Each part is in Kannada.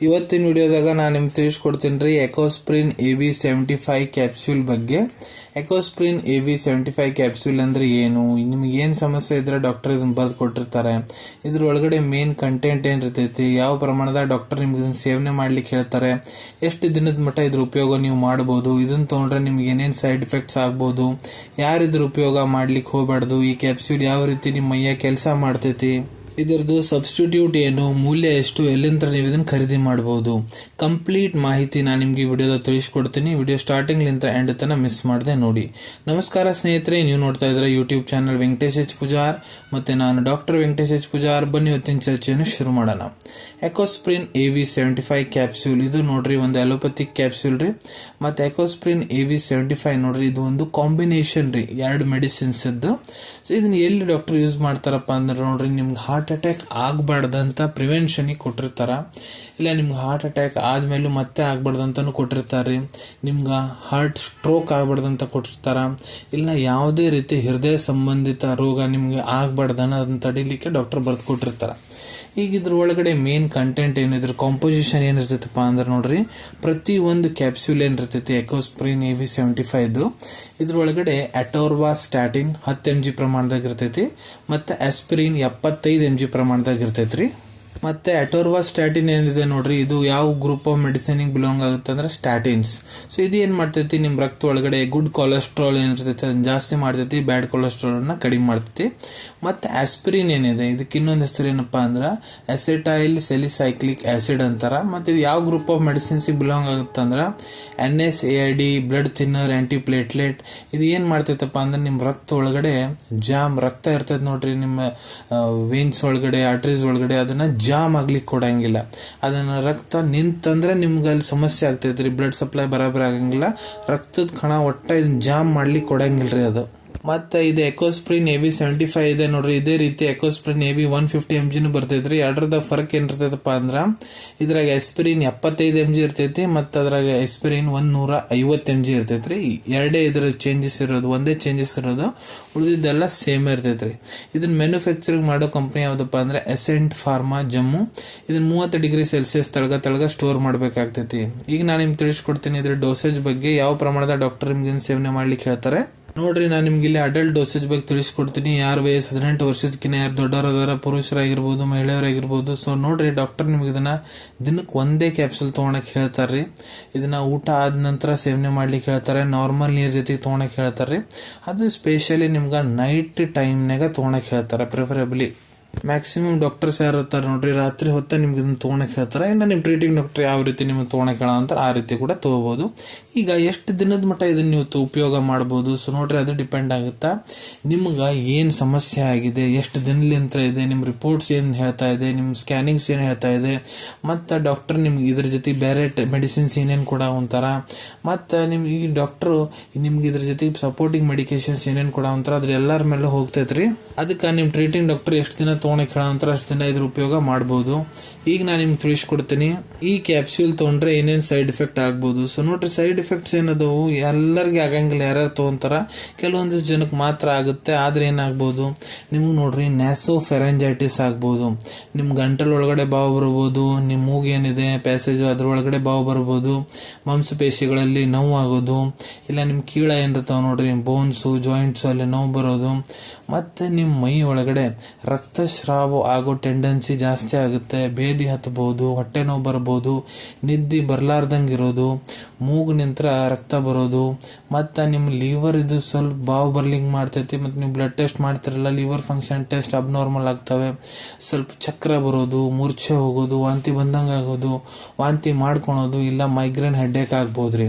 ಇವತ್ತಿನ ವಿಡಿಯೋದಾಗ ನಾನು ನಿಮ್ಗೆ ತಿಳಿಸ್ಕೊಡ್ತೀನಿ ರೀ ಎಕೋಸ್ಪ್ರಿನ್ AB75 ಕ್ಯಾಪ್ಸ್ಯೂಲ್ ಬಗ್ಗೆ. ಎಕೋಸ್ಪ್ರಿನ್ AB75 ಕ್ಯಾಪ್ಸ್ಯೂಲ್ ಅಂದ್ರೆ ಏನು, ನಿಮ್ಗೆ ಏನು ಸಮಸ್ಯೆ ಇದ್ರೆ ಡಾಕ್ಟರ್ ಇದನ್ನ ಬರೆದು ಕೊಟ್ಟಿರ್ತಾರೆ. ಇದ್ರ ಒಳಗಡೆ ಮೇನ್ ಕಂಟೆಂಟ್ ಏನಿರ್ತೈತಿ, ಯಾವ ಪ್ರಮಾಣದ ಡಾಕ್ಟರ್ ನಿಮ್ಗೆ ಇದನ್ನ ಸೇವನೆ ಮಾಡ್ಲಿಕ್ಕೆ ಹೇಳ್ತಾರೆ, ಎಷ್ಟು ದಿನದ ಮಟ್ಟ ಇದ್ರ ಉಪಯೋಗ ನೀವು ಮಾಡಬಹುದು, ಇದನ್ನ ತಗೊಂಡ್ರೆ ನಿಮ್ಗೆ ಏನೇನು ಸೈಡ್ ಎಫೆಕ್ಟ್ಸ್ ಆಗ್ಬೋದು, ಯಾರು ಇದ್ರ ಉಪಯೋಗ ಮಾಡ್ಲಿಕ್ಕೆ ಹೋಗಬಾರ್ದು, ಈ ಕ್ಯಾಪ್ಸ್ಯೂಲ್ ಯಾವ ರೀತಿ ನಿಮ್ಮ ಮೈಯ ಕೆಲಸ ಮಾಡ್ತೈತಿ, ಇದರದ್ದು ಸಬ್ಸ್ಟಿಟ್ಯೂಟ್ ಏನು, ಮೂಲ್ಯ ಎಷ್ಟು, ಎಲ್ಲಿಂದ ನೀವು ಇದನ್ನು ಖರೀದಿ ಮಾಡಬಹುದು, ಕಂಪ್ಲೀಟ್ ಮಾಹಿತಿ ನಾನು ನಿಮ್ಗೆ ವಿಡಿಯೋದ ತಿಳಿಸ್ಕೊಡ್ತೀನಿ. ವಿಡಿಯೋ ಸ್ಟಾರ್ಟಿಂಗ್ ಲಿಂದ ಎಂಡ್ ತನಕ ಮಿಸ್ ಮಾಡದೆ ನೋಡಿ. ನಮಸ್ಕಾರ ಸ್ನೇಹಿತರೆ, ನೀವು ನೋಡ್ತಾ ಇದ್ರೆ YouTube channel Venkatesh H Pujar, ಮತ್ತೆ ನಾನು ಡಾಕ್ಟರ್ ವೆಂಕಟೇಶ್ ಎಚ್ ಪೂಜಾರ್. ಬನ್ನಿ ಇವತ್ತಿನ ಚರ್ಚೆಯನ್ನು ಶುರು ಮಾಡೋಣ. ಎಕೋಸ್ಪ್ರಿನ್ AB75 ಕ್ಯಾಪ್ಸ್ಯೂಲ್ ಇದು ನೋಡ್ರಿ ಒಂದು ಅಲೋಪತಿಕ್ ಕ್ಯಾಪ್ಸ್ಯೂಲ್ ರೀ. ಮತ್ತೆ ಎಕೋಸ್ಪ್ರಿನ್ AB75 ನೋಡ್ರಿ ಇದು ಒಂದು ಕಾಂಬಿನೇಷನ್ ರೀ, ಎರಡು ಮೆಡಿಸಿನ್ಸ್ ಇದ್ದು. ಸೊ ಇದನ್ನ ಎಲ್ಲಿ ಡಾಕ್ಟರ್ ಯೂಸ್ ಮಾಡ್ತಾರಪ್ಪ ಅಂದ್ರೆ ನೋಡ್ರಿ, ನಿಮ್ಗೆ ಹಾರ್ಟ್ ಅಟ್ಯಾಕ್ ಆಗಬಾರ್ದಂತ ಪ್ರಿವೆನ್ಷನಿಗೆ ಕೊಟ್ಟಿರ್ತಾರ, ಇಲ್ಲ ನಿಮ್ಗೆ ಹಾರ್ಟ್ ಅಟ್ಯಾಕ್ ಆದ್ಮೇಲೆ ಮತ್ತೆ ಆಗ್ಬಾರ್ದಂತನೂ ಕೊಟ್ಟಿರ್ತಾರೆ, ನಿಮ್ಗೆ ಹಾರ್ಟ್ ಸ್ಟ್ರೋಕ್ ಆಗ್ಬಾರ್ದಂತ ಕೊಟ್ಟಿರ್ತಾರ, ಇಲ್ಲ ಯಾವುದೇ ರೀತಿ ಹೃದಯ ಸಂಬಂಧಿತ ರೋಗ ನಿಮ್ಗೆ ಆಗ್ಬಾರ್ದನ್ನ ಅದನ್ನ ತಡಿಲಿಕ್ಕೆ ಡಾಕ್ಟರ್ ಬರ್ದು ಕೊಟ್ಟಿರ್ತಾರ. ಈಗ ಇದ್ರ ಒಳಗಡೆ ಮೇನ್ ಕಂಟೆಂಟ್ ಏನಿದ್ರ ಕಾಂಪೋಸಿಷನ್ ಏನಿರ್ತೈತಪ್ಪ ಅಂದ್ರೆ ನೋಡ್ರಿ, ಪ್ರತಿ ಒಂದು ಕ್ಯಾಪ್ಸ್ಯೂಲ್ ಏನಿರ್ತೈತಿ ಎಕೋಸ್ಪ್ರಿನ್ AB75 ಇದ್ರ ಒಳಗಡೆ ಅಟೋರ್ವಾಸ್ಟಾಟಿನ್ 10 mg ಪ್ರಮಾಣದಾಗ ಇರ್ತೈತಿ, ಮತ್ತೆ ಆಸ್ಪಿರಿನ್ 75 mg ಪ್ರಮಾಣದಾಗ ಇರ್ತೈತ್ರಿ. ಮತ್ತೆ ಅಟೋರ್ವಾಸ್ಟಾಟಿನ್ ಏನಿದೆ ನೋಡ್ರಿ, ಇದು ಯಾವ ಗ್ರೂಪ್ ಆಫ್ ಮೆಡಿಸಿನ್ ಬಿಲಾಂಗ್ ಆಗುತ್ತೆ ಅಂದ್ರೆ ಸ್ಟಾಟಿನ್ಸ್. ಸೊ ಇದು ಏನ್ ಮಾಡ್ತೈತಿ, ನಿಮ್ ರಕ್ತ ಒಳಗಡೆ ಗುಡ್ ಕೊಲೆಸ್ಟ್ರಾಲ್ ಏನಿರ್ತೈತಿ ಅದನ್ನ ಜಾಸ್ತಿ ಮಾಡ್ತೈತಿ, ಬ್ಯಾಡ್ ಕೊಲೆಸ್ಟ್ರಾಲ್ ಅನ್ನ ಕಡಿಮೆ ಮಾಡ್ತೈತಿ. ಮತ್ತೆ ಆಸ್ಪಿರಿನ್ ಏನಿದೆ ಇದಕ್ಕೆ ಇನ್ನೊಂದು ಹೆಸರು ಏನಪ್ಪಾ ಅಂದ್ರ ಅಸೆಟೈಲ್ ಸೆಲಿಸೈಕ್ಲಿಕ್ ಆಸಿಡ್ ಅಂತಾರ. ಮತ್ತೆ ಇದು ಯಾವ ಗ್ರೂಪ್ ಆಫ್ ಮೆಡಿಸಿನ್ಸ್ ಬಿಲಾಂಗ್ ಆಗುತ್ತೆ ಅಂದ್ರ NSAID, blood thinner, antiplatelet. ಇದು ಏನ್ ಮಾಡ್ತೈತಪ್ಪ ಅಂದ್ರೆ ನಿಮ್ ರಕ್ತ ಒಳಗಡೆ ಜಾಮ್ ರಕ್ತ ಇರ್ತೈತಿ ನೋಡ್ರಿ, ನಿಮ್ಮ ವೇನ್ಸ್ ಒಳಗಡೆ ಆರ್ಟರೀಸ್ ಒಳಗಡೆ ಅದನ್ನ ಜಾಮ್ ಆಗ್ಲಿಕ್ಕೆ ಕೊಡಂಗಿಲ್ಲ. ಅದನ್ನ ರಕ್ತ ನಿಂತಂದ್ರೆ ನಿಮ್ಗೆ ಅಲ್ಲಿ ಸಮಸ್ಯೆ ಆಗ್ತೈತ್ರಿ, ಬ್ಲಡ್ ಸಪ್ಲೈ ಬರಾಬರಿ ಆಗಂಗಿಲ್ಲ, ರಕ್ತದ ಕಣ ಒಟ್ಟ ಇದನ್ನ ಜಾಮ್ ಮಾಡ್ಲಿಕ್ಕೆ ಕೊಡಂಗಿಲ್ರಿ ಅದು. ಮತ್ತೆ ಇದು ಎಕೋಸ್ಪ್ರಿನ್ AB75 ಇದೆ ನೋಡ್ರಿ, ಇದೇ ರೀತಿ ಎಕೋಸ್ಪ್ರಿನ್ AB150 mg ಬರ್ತೈತ್ರಿ. ಎರಡರದ ಫರ್ಕ್ ಏನಿರ್ತೈತಪ್ಪ ಅಂದ್ರ ಇದ್ರಾಗ ಆಸ್ಪಿರಿನ್ 75 mg ಇರ್ತೈತಿ, ಮತ್ತೆ ಅದ್ರಾಗ ಆಸ್ಪಿರಿನ್ 150 mg ಇರ್ತೈತ್ರಿ. ಎರಡೇ ಇದ್ರ ಚೇಂಜಸ್ ಇರೋದು, ಒಂದೇ ಚೇಂಜಸ್ ಇರೋದು, ಉಳಿದಿದ್ದೆಲ್ಲ ಸೇಮ್ ಇರ್ತೈತ್ರಿ. ಇದನ್ನ ಮ್ಯಾನುಫ್ಯಾಕ್ಚರಿಂಗ್ ಮಾಡೋ ಕಂಪನಿ ಯಾವ್ದಪ್ಪ ಅಂದ್ರೆ ಎಸೆಂಟ್ ಫಾರ್ಮಾ ಜಮ್ಮು. ಇದನ್ನ 30 ಡಿಗ್ರಿ ಸೆಲ್ಸಿಯಸ್ ತಳಗ ಸ್ಟೋರ್ ಮಾಡ್ಬೇಕಾಗ್ತೈತಿ. ಈಗ ನಾನು ನಿಮ್ಗೆ ತಿಳಿಸ್ಕೊಡ್ತೀನಿ ಇದ್ರ ಡೋಸೇಜ್ ಬಗ್ಗೆ, ಯಾವ ಪ್ರಮಾಣದ ಡಾಕ್ಟರ್ ನಿಮ್ಗೆ ಸೇವನೆ ಮಾಡ್ಲಿಕ್ಕೆ ಹೇಳ್ತಾರೆ ನೋಡ್ರಿ. ನಾನು ನಿಮ್ಗೆ ಇಲ್ಲಿ ಅಡಲ್ಟ್ ಡೋಸೇಜ್ ಬಗ್ಗೆ ತಿಳಿಸ್ಕೊಡ್ತೀನಿ. ಯಾರ ವಯಸ್ಸು 18 ವರ್ಷದಕ್ಕಿಂತ ಯಾರು ದೊಡ್ಡವರ ಪುರುಷರಾಗಿರ್ಬೋದು, ಮಹಿಳೆಯರಾಗಿರ್ಬೋದು. ಸೊ ನೋಡ್ರಿ, ಡಾಕ್ಟರ್ ನಿಮ್ಗೆ ಇದನ್ನ ದಿನಕ್ಕೆ ಒಂದೇ ಕ್ಯಾಪ್ಸೂಲ್ ತೊಗೊಳಕ್ ಹೇಳ್ತಾರ್ರಿ. ಇದನ್ನ ಊಟ ಆದ ನಂತರ ಸೇವನೆ ಮಾಡ್ಲಿಕ್ಕೆ ಹೇಳ್ತಾರೆ, ನಾರ್ಮಲ್ ನೀರ್ ಜೊತೆಗೆ ತೊಗೊಳಕ್ ಹೇಳ್ತಾರ್ರಿ. ಅದು ಸ್ಪೆಷಲಿ ನಿಮ್ಗೆ ನೈಟ್ ಟೈಮ್ನಾಗ ತೊಗೊಳಕ್ ಹೇಳ್ತಾರೆ, ಪ್ರಿಫರೇಬಲಿ. ಮ್ಯಾಕ್ಸಿಮಮ್ ಡಾಕ್ಟರ್ಸ್ ಯಾರು ಇರ್ತಾರೆ ನೋಡ್ರಿ, ರಾತ್ರಿ ಹೊತ್ತ ನಿಮ್ಗೆ ಇದನ್ನ ತೊಗೊಳಕ್ ಹೇಳ್ತಾರೆ, ಇಲ್ಲ ನಿಮ್ ಟ್ರೀಟಿಂಗ್ ಡಾಕ್ಟರ್ ಯಾವ ರೀತಿ ನಿಮ್ಗೆ ತೊಗೊಳಕ್ ಹೇಳ ಅಂತಾರೆ ಆ ರೀತಿ ಕೂಡ ತಗೋಬಹುದು. ಈಗ ಎಷ್ಟು ದಿನದ ಮಟ್ಟ ಇದನ್ನ ನೀವು ಉಪಯೋಗ ಮಾಡಬಹುದು. ಸೊ ನೋಡ್ರಿ, ಅದು ಡಿಪೆಂಡ್ ಆಗುತ್ತಾ ನಿಮ್ಗೆ ಏನ್ ಸಮಸ್ಯೆ ಆಗಿದೆ, ಎಷ್ಟು ದಿನಲಿಂತ್ರ ಇದೆ, ನಿಮ್ ರಿಪೋರ್ಟ್ಸ್ ಏನ್ ಹೇಳ್ತಾ ಇದೆ, ನಿಮ್ ಸ್ಕ್ಯಾನಿಂಗ್ಸ್ ಏನ್ ಹೇಳ್ತಾ ಇದೆ, ಮತ್ತ ಡಾಕ್ಟರ್ ನಿಮ್ಗೆ ಇದ್ರ ಜೊತೆ ಬೇರೆ ಮೆಡಿಸಿನ್ಸ್ ಏನೇನ್ ಕೊಡ ಅಂತಾರ, ಮತ್ತ ನಿಮ್ಗೆ ಈ ಡಾಕ್ಟರ್ ನಿಮ್ಗೆ ಇದ್ರ ಜೊತೆ ಸಪೋರ್ಟಿಂಗ್ ಮೆಡಿಕೇಶನ್ಸ್ ಏನೇನ್ ಕೊಡ ಅಂತಾರ, ಅದ್ರ ಎಲ್ಲರ ಮೇಲೆ ಹೋಗ್ತೈತ್ರಿ. ಅದಕ್ಕೆ ನಿಮ್ ಟ್ರೀಟಿಂಗ್ ಡಾಕ್ಟರ್ ಎಷ್ಟು ದಿನ ತೊಗೊಳಕ್ ಹೇಳ ಅಂತಾರ ಅಷ್ಟು ದಿನ ಇದ್ರ ಉಪಯೋಗ ಮಾಡಬಹುದು. ಈಗ ನಾನು ನಿಮ್ಗೆ ತಿಳಿಸ್ಕೊಡ್ತೀನಿ ಈ ಕ್ಯಾಪ್ಸ್ಯೂಲ್ ತಗೊಂಡ್ರೆ ಏನೇನ್ ಸೈಡ್ ಎಫೆಕ್ಟ್ ಆಗ್ಬಹುದು. ಸೊ ನೋಡ್ರಿ, ಸೈಡ್ ಎಫೆಕ್ಟ್ಸ್ ಏನದವು ಎಲ್ಲರಿಗೆ ಆಗಂಗಿಲ್ಲ, ಯಾರ್ಯಾರು ತಗೊಂತಾರ, ಕೆಲವೊಂದಿಷ್ಟು ಜನಕ್ಕೆ ಮಾತ್ರ ಆಗುತ್ತೆ. ಆದ್ರೆ ಏನಾಗ್ಬಹುದು, ನಿಮ್ಗೆ ನೋಡ್ರಿ ನ್ಯಾಸೋ ಫೆರೆಂಜೈಟಿಸ್ ಆಗ್ಬಹುದು, ನಿಮ್ ಗಂಟಲ್ ಒಳಗಡೆ ಬಾವು ಬರಬಹುದು, ನಿಮ್ ಮೂಗ್ ಏನಿದೆ ಪ್ಯಾಸೇಜ್ ಅದ್ರ ಒಳಗಡೆ ಬಾವು ಬರಬಹುದು, ಮಾಂಸಪೇಶಿಗಳಲ್ಲಿ ನೋವು ಆಗೋದು, ಇಲ್ಲ ನಿಮ್ ಕೀಳ ಏನಿರ್ತಾವ ನೋಡ್ರಿ ಬೋನ್ಸ್ ಜಾಯಿಂಟ್ಸ್ ಅಲ್ಲಿ ನೋವು ಬರೋದು, ಮತ್ತೆ ನಿಮ್ ಮೈ ಒಳಗಡೆ ರಕ್ತಸ್ರಾವ ಆಗೋ ಟೆಂಡೆನ್ಸಿ ಜಾಸ್ತಿ ಆಗುತ್ತೆ, ಬೇದಿ ಹತ್ತಬಹುದು, ಹೊಟ್ಟೆ ನೋವು ಬರಬಹುದು, ನಿದ್ದೆ ಬರ್ಲಾರ್ದಂಗ ಇರೋದು, ಮೂಗು ನಿಂತ್ರ ರಕ್ತ ಬರೋದು, ಮತ್ತ ನಿಮ್ ಲಿವರ್ ಇದು ಸ್ವಲ್ಪ ಬಾವು ಬರ್ಲಿಂಗ್ ಮಾಡ್ತೈತಿ. ಮತ್ತೆ ನೀವು ಬ್ಲಡ್ ಟೆಸ್ಟ್ ಮಾಡ್ತಿರಲ್ಲ, ಲಿವರ್ ಫಂಕ್ಷನ್ ಟೆಸ್ಟ್ ಅಬ್ನಾರ್ಮಲ್ ಆಗ್ತವೆ, ಸ್ವಲ್ಪ ಚಕ್ರ ಬರೋದು, ಮೂರ್ಛೆ ಹೋಗೋದು, ವಾಂತಿ ಬಂದಂಗ ಆಗೋದು, ವಾಂತಿ ಮಾಡ್ಕೊಳೋದು, ಇಲ್ಲ ಮೈಗ್ರೇನ್ ಹೆಡ್ಡೇಕ್ ಆಗ್ಬೋದ್ರಿ.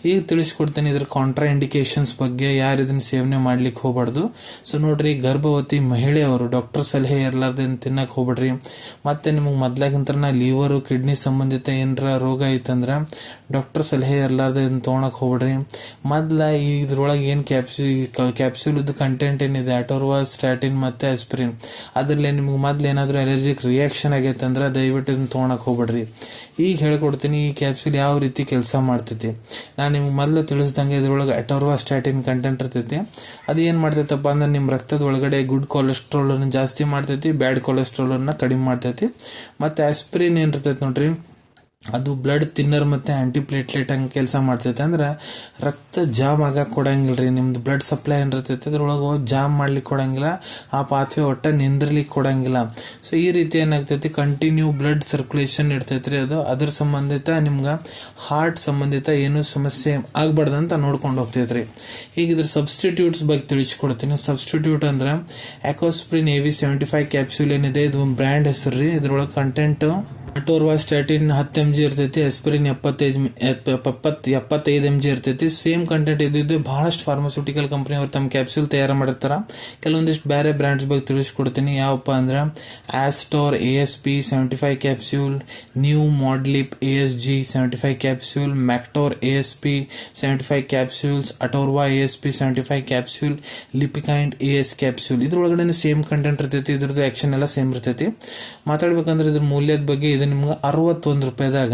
ಈಗ ತಿಳಿಸ್ಕೊಡ್ತೇನೆ ಇದ್ರ ಕಾಂಟ್ರಾ ಇಂಡಿಕೇಶನ್ಸ್ ಬಗ್ಗೆ, ಯಾರು ಇದನ್ನ ಸೇವನೆ ಮಾಡ್ಲಿಕ್ಕೆ ಹೋಗ್ಬಾರ್ದು. ಸೊ ನೋಡ್ರಿ, ಗರ್ಭವತಿ ಮಹಿಳೆಯವರು ಡಾಕ್ಟರ್ ಸಲಹೆ ಇರ್ಲಾರ್ದೆ ತಿನ್ನಕ್ ಹೋಗ್ಬಿಡ್ರಿ. ಮತ್ತೆ ನಿಮಗೆ ಮೊದ್ಲಾಗಿಂತ ಲಿವರ್ ಕಿಡ್ನಿ ಸಂಬಂಧಿತ ಏನಾರ ರೋಗ ಐತಂದ್ರ ಡಾಕ್ಟರ್ ಸಲಹೆ ಇರ್ಲಾರ್ದೆ ಇದನ್ನ ತೊಗೊಳಕ್ ಹೋಗ್ಬಿಡ್ರಿ. ಮೊದ್ಲ ಇದ್ರೊಳಗೆ ಏನ್ ಕ್ಯಾಪ್ಸ್ಯೂಲ್ ಕಂಟೆಂಟ್ ಏನಿದೆ ಅಟೋರ್ವಾಸ್ಟಾಟಿನ್ ಮತ್ತೆ ಆಸ್ಪಿರಿನ್, ಅದ್ರಲ್ಲಿ ನಿಮ್ಗೆ ಮೊದ್ಲು ಏನಾದ್ರು ಅಲರ್ಜಿಕ್ ರಿಯಾಕ್ಷನ್ ಆಗೈತೆ ಅಂದ್ರೆ ದಯವಿಟ್ಟು ಇದನ್ನ ತೊಗೊಳಕ್ ಹೋಗ್ಬಿಡ್ರಿ. ಈಗ ಹೇಳ್ಕೊಡ್ತೀನಿ ಈ ಕ್ಯಾಪ್ಸ್ಯೂಲ್ ಯಾವ ರೀತಿ ಕೆಲಸ ಮಾಡ್ತೈತಿ. ನಾನು ನಿಮ್ಗೆ ಮೊದ್ಲು ತಿಳಿಸ್ದಂಗೆ ಇದ್ರೊಳಗೆ ಅಟೋರ್ವಾಸ್ಟಾಟಿನ್ ಕಂಟೆಂಟ್ ಇರ್ತೈತಿ. ಅದು ಏನ್ ಮಾಡ್ತೈತಪ್ಪ ಅಂದ್ರೆ ನಿಮ್ ರಕ್ತದ ಒಳಗಡೆ ಗುಡ್ ಕೊಲೆಸ್ಟ್ರಾಲ್ ಅನ್ನು ಜಾಸ್ತಿ ಮಾಡ್ತೈತಿ, ಬ್ಯಾಡ್ ಕೊಲೆಸ್ಟ್ರಾಲ್ ಅನ್ನ ಕಡಿಮೆ ಮಾಡ್ತೈತಿ. ಮತ್ತೆ ಆಸ್ಪಿರಿನ್ ಏನಿರ್ತೈತಿ ನೋಡ್ರಿ, ಅದು ಬ್ಲಡ್ ಥಿನ್ನರ್ ಮತ್ತು ಆ್ಯಂಟಿಪ್ಲೇಟ್ಲೆಟ್ ಹಂಗೆ ಕೆಲಸ ಮಾಡ್ತೈತೆ. ಅಂದ್ರೆ ರಕ್ತ ಜಾಮ್ ಆಗಕ್ಕೆ ಕೊಡಂಗಿಲ್ಲ ರೀ. ನಿಮ್ದು ಬ್ಲಡ್ ಸಪ್ಲೈ ಏನಿರ್ತೈತೆ ಅದ್ರೊಳಗೆ ಜಾಮ್ ಮಾಡ್ಲಿಕ್ಕೆ ಕೊಡಂಗಿಲ್ಲ, ಆ ಪಾತ್ವೆ ಒಟ್ಟು ನಿಂದ್ರಲಿಕ್ಕೆ ಕೊಡಂಗಿಲ್ಲ. ಸೊ ಈ ರೀತಿ ಏನಾಗ್ತೈತಿ, ಕಂಟಿನ್ಯೂ ಬ್ಲಡ್ ಸರ್ಕ್ಯುಲೇಷನ್ ಇರ್ತೈತೆ ರೀ. ಅದು ಅದ್ರ ಸಂಬಂಧಿತ ನಿಮ್ಗೆ ಹಾರ್ಟ್ ಸಂಬಂಧಿತ ಏನೂ ಸಮಸ್ಯೆ ಆಗ್ಬಾರ್ದಂತ ನೋಡ್ಕೊಂಡು ಹೋಗ್ತೈತೆ ರೀ. ಈಗ ಇದ್ರ ಸಬ್ಸ್ಟಿಟ್ಯೂಟ್ಸ್ ಬಗ್ಗೆ ತಿಳಿಸ್ಕೊಡ್ತೀನಿ. ಸಬ್ಸ್ಟಿಟ್ಯೂಟ್ ಅಂದ್ರೆ ಎಕೋಸ್ಪ್ರಿನ್ AV 75 ಕ್ಯಾಪ್ಸೂಲ್ ಏನಿದೆ, ಇದು ಒಂದು ಬ್ರ್ಯಾಂಡ್ ಹೆಸರು ರೀ. ಇದ್ರೊಳಗೆ ಕಂಟೆಂಟು ಅಟೋರ್ವಾಸ್ಟಾಟಿನ್ 10 mg ಇರ್ತೈತಿ, ಎಸ್ಪಿರಿನ್ 75 mg ಇರ್ತೈತಿ. ಸೇಮ್ ಕಂಟೆಂಟ್ ಇದ್ದಿದ್ದು ಬಹಳಷ್ಟು ಫಾರ್ಮಾಸ್ಯೂಟಿಕಲ್ ಕಂಪನಿ ಅವ್ರು ತಮ್ಮ ಕ್ಯಾಪ್ಸೂಲ್ ತಯಾರು ಮಾಡಿರ್ತಾರ. ಕೆಲವೊಂದಿಷ್ಟು ಬೇರೆ ಬ್ರ್ಯಾಂಡ್ಸ್ ಬಗ್ಗೆ ತಿಳಿಸ್ಕೊಡ್ತೀನಿ. ಯಾವಪ್ಪ ಅಂದ್ರೆ ಆಸ್ಟೋರ್ ASP 75 ಕ್ಯಾಪ್ಸೂಲ್, ನ್ಯೂ ಮಾಡ್ಲಿಪ್ ASG 75 ಕ್ಯಾಪ್ಸೂಲ್, ಮ್ಯಾಕ್ಟೋರ್ ASP 75 capsules, Atorva ASP 75 capsule, ಲಿಪಿಕೈಂಡ್ AS ಕ್ಯಾಪ್ಸೂಲ್. ಇದ್ರೊಳಗಡೆ ಸೇಮ್ ಕಂಟೆಂಟ್ ಇರ್ತೈತಿ, ಇದ್ರದ್ದು ಆಕ್ಷನ್ ಎಲ್ಲ ಸೇಮ್ ಇರ್ತೈತಿ. ಮಾತಾಡ್ಬೇಕಂದ್ರೆ ಇದ್ರ ಮೌಲ್ಯದ ಬಗ್ಗೆ, ಇದು ನಿಮ್ಗೆ 61 ರೂಪಾಯಿದಾಗ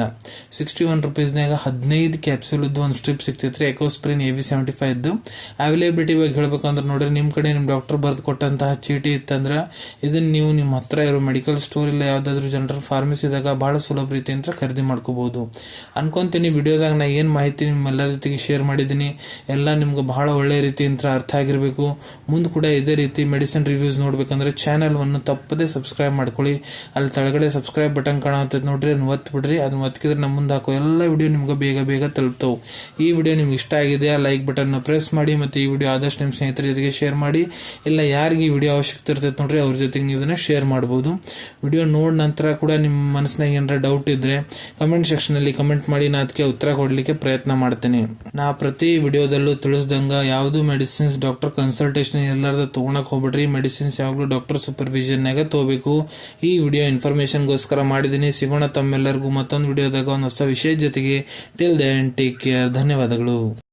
61 ರೂಪೀಸ್ನಾಗ 15 ಕ್ಯಾಪ್ಸೂಲ್ ಇದ್ದು ಒಂದು ಸ್ಟ್ರಿಪ್ ಸಿಗ್ತೈತ್ರಿ. ಎಕೋಸ್ಪ್ರಿನ್ AV 75 ಇದ್ದು ಅವೈಲೇಬಿಲಿಟಿ ಬಗ್ಗೆ ಹೇಳ್ಬೇಕಂದ್ರೆ ನೋಡ್ರಿ, ನಿಮ್ಮ ಕಡೆ ನಿಮ್ಮ ಡಾಕ್ಟರ್ ಬರೆದು ಕೊಟ್ಟಂತಹ ಚೀಟಿ ಇತ್ತಂದ್ರೆ ಇದನ್ನ ನೀವು ನಿಮ್ಮ ಹತ್ರ ಇರೋ ಮೆಡಿಕಲ್ ಸ್ಟೋರ್ ಇಲ್ಲ ಯಾವುದಾದ್ರೂ ಜನರಲ್ ಫಾರ್ಮಸಿದಾಗ ಬಹಳ ಸುಲಭ ರೀತಿಯಿಂದ ಖರೀದಿ ಮಾಡ್ಕೋಬಹುದು ಅನ್ಕೊಂತೀನಿ. ವಿಡಿಯೋದಾಗ ನಾ ಏನು ಮಾಹಿತಿ ನಿಮ್ಮೆಲ್ಲರ ಜೊತೆಗೆ ಶೇರ್ ಮಾಡಿದ್ದೀನಿ ಎಲ್ಲ ನಿಮ್ಗೆ ಬಹಳ ಒಳ್ಳೆ ರೀತಿಯಿಂದ ಅರ್ಥ ಆಗಿರಬೇಕು. ಮುಂದೆ ಕೂಡ ಇದೇ ರೀತಿ ಮೆಡಿಸಿನ್ ರಿವ್ಯೂಸ್ ನೋಡ್ಬೇಕಂದ್ರೆ ಚಾನಲ್ವನ್ನು ತಪ್ಪದೇ ಸಬ್ಸ್ಕ್ರೈಬ್ ಮಾಡ್ಕೊಳ್ಳಿ. ಅಲ್ಲಿ ಕೆಳಗಡೆ ಸಬ್ಸ್ಕ್ರೈಬ್ ಬಟನ್ ಕಾಣುತ್ತದೆ ನೋಡ್ರಿ, ಅದನ್ನ ಒತ್ತಿಬಿಡ್ರಿ. ಅದನ್ನ ಒತ್ತಿದ್ರೆ ನಮ್ಮ ಮುಂದೆ ಹಾಕೋ ಎಲ್ಲ ವಿಡಿಯೋ ನಿಮ್ಗೆ ಬೇಗ ತಲುಪ್ತಾವೆ. ಈ ವಿಡಿಯೋ ನಿಮ್ಗೆ ಇಷ್ಟ ಆಗಿದೆಯಾ, ಲೈಕ್ ಬಟನ್ನ ಪ್ರೆಸ್ ಮಾಡಿ, ಮತ್ತು ಈ ವಿಡಿಯೋ ಆದಷ್ಟು ನಿಮ್ಮ ಸ್ನೇಹಿತರ ಜೊತೆಗೆ ಶೇರ್ ಮಾಡಿ. ಇಲ್ಲ ಯಾರಿಗೆ ಈ ವಿಡಿಯೋ ಅವಶ್ಯಕತೆ ಇರ್ತೈತೆ ನೋಡ್ರಿ, ಅವ್ರ ಜೊತೆಗೆ ನೀವು ಇದನ್ನ ಶೇರ್ ಮಾಡ್ಬೋದು. ವಿಡಿಯೋ ನೋಡಿದ ನಂತರ ಕೂಡ ನಿಮ್ಮ ಮನಸ್ಸಿನಾಗ ಏನಾರ ಡೌಟ್ ಇದ್ರೆ ಕಮೆಂಟ್ ಸೆಕ್ಷನಲ್ಲಿ ಕಮೆಂಟ್ ಮಾಡಿ, ನಾ ಅದಕ್ಕೆ ಉತ್ತರ ಕೊಡಲಿಕ್ಕೆ ಪ್ರಯತ್ನ ಮಾಡ್ತೀನಿ. ನಾ ಪ್ರತಿ ವಿಡಿಯೋದಲ್ಲೂ ತಿಳಿಸ್ದಂಗ ಯಾವುದು ಮೆಡಿಸಿನ್ಸ್ ಡಾಕ್ಟರ್ ಕನ್ಸಲ್ಟೇಷನ್ ಎಲ್ಲಾರ್ದು ತೊಗೊಳಕ್ ಹೋಗ್ಬಿಡ್ರಿ. ಮೆಡಿಸಿನ್ಸ್ ಯಾವಾಗಲೂ ಡಾಕ್ಟರ್ ಸೂಪರ್ವಿಷನ್ನಾಗ ತಗೋಬೇಕು. ಈ ವಿಡಿಯೋ ಇನ್ಫಾರ್ಮೇಶನ್ಗೋಸ್ಕರ ಮಾಡಿದ್ದೀನಿ. ಸಿಗೋಣ ತಮ್ಮೆಲ್ಲರಿಗೂ ಮತ್ತೊಂದು ವಿಡಿಯೋದಾಗ ಒಂದು ಹೊಸ ವಿಷಯದ ಜೊತೆಗೆ. Till then take care. ಧನ್ಯವಾದಗಳು.